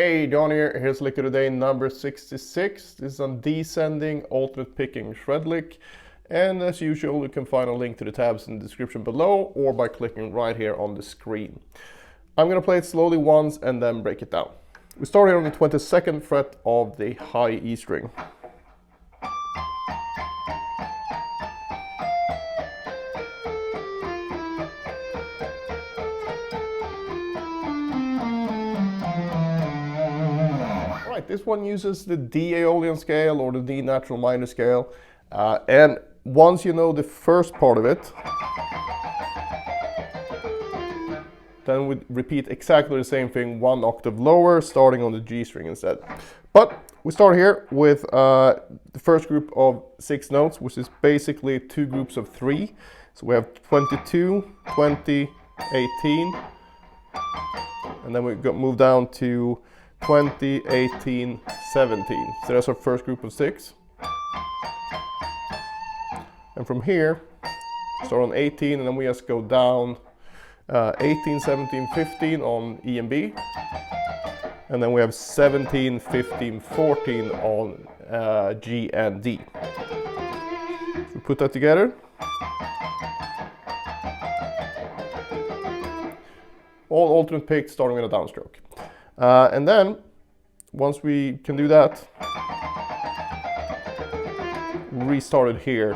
Hey, John here. Here's lick of the day number 66. This is on descending alternate picking shred lick. And as usual, you can find a link to the tabs in the description below or by clicking right here on the screen. I'm going to play it slowly once and then break it down. We start here on the 22nd fret of the high E string. This one uses the D Aeolian scale or the D natural minor scale, and once you know the first part of it, then we repeat exactly the same thing one octave lower, starting on the G string instead. But we start here with the first group of 6 notes, which is basically 2 groups of 3. So we have 22, 20, 18, and then we move down to 20, 18, 17. So that's our first group of 6. And from here, start on 18, and then we just go down 18, 17, 15 on E and B. And then we have 17, 15, 14 on G and D. So we put that together. All alternate picks starting with a downstroke. And then, once we can do that, restart it here.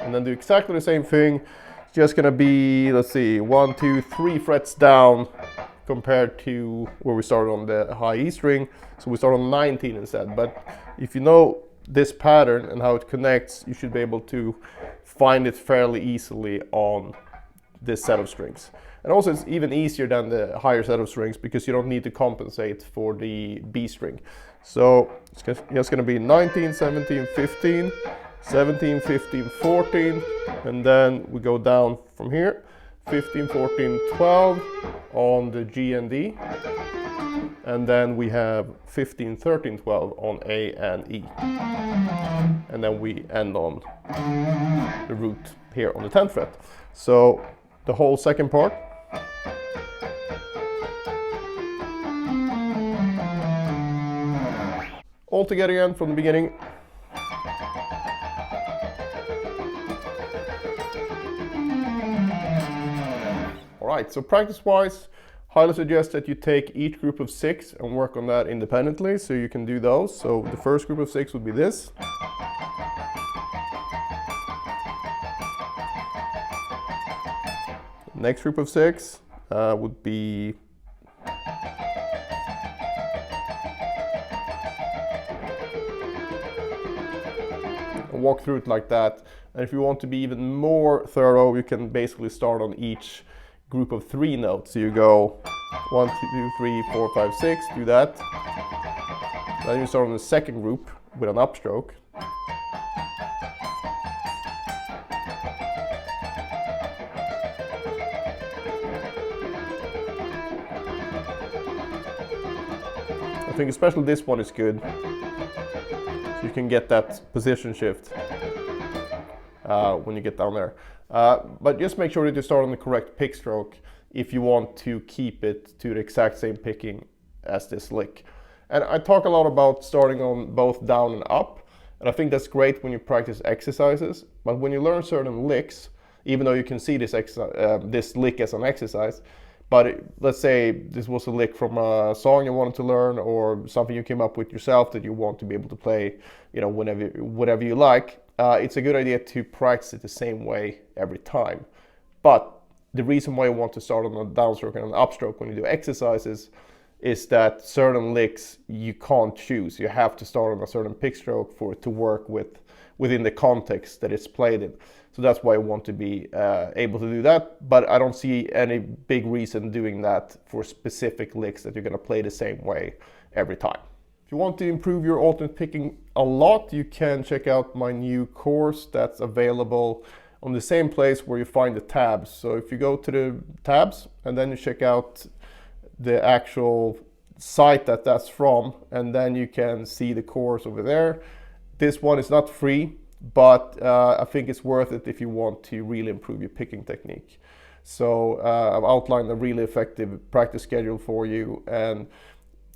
And then do exactly the same thing. It's just going to be, let's see, 1, 2, 3 frets down compared to where we started on the high E string. So we start on 19 instead. But if you know this pattern and how it connects, you should be able to find it fairly easily on this set of strings. And also it's even easier than the higher set of strings because you don't need to compensate for the B string. So it's just going to be 19, 17, 15, 17, 15, 14, and then we go down from here, 15, 14, 12 on the G and D, and then we have 15, 13, 12 on A and E. And then we end on the root here on the 10th fret. So the whole second part. All together again from the beginning. Alright, so practice-wise, highly suggest that you take each group of 6 and work on that independently, so you can do those. So the first group of 6 would be this. Next group of 6 would be walk through it like that. And if you want to be even more thorough, you can basically start on each group of 3 notes. So you go 1, 2, 3, 4, 5, 6, do that. Then you start on the second group with an upstroke. I think especially this one is good. You can get that position shift when you get down there. But just make sure that you start on the correct pick stroke if you want to keep it to the exact same picking as this lick. And I talk a lot about starting on both down and up, and I think that's great when you practice exercises. But when you learn certain licks, even though you can see this lick as an exercise, but let's say this was a lick from a song you wanted to learn or something you came up with yourself that you want to be able to play, you know, whatever you like. It's a good idea to practice it the same way every time. But the reason why you want to start on a downstroke and an upstroke when you do exercises is that certain licks you can't choose. You have to start on a certain pick stroke for it to work within the context that it's played in. So that's why I want to be able to do that, but I don't see any big reason doing that for specific licks that you're going to play the same way every time. If you want to improve your alternate picking a lot, you can check out my new course that's available on the same place where you find the tabs. So if you go to the tabs and then you check out the actual site that's from, and then you can see the course over there. This one is not free, but I think it's worth it if you want to really improve your picking technique. So I've outlined a really effective practice schedule for you, and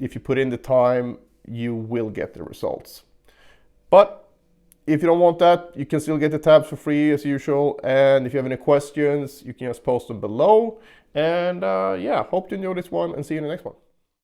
if you put in the time, you will get the results. But if you don't want that, you can still get the tabs for free as usual. And if you have any questions, you can just post them below. And yeah, hope you enjoyed this one and see you in the next one.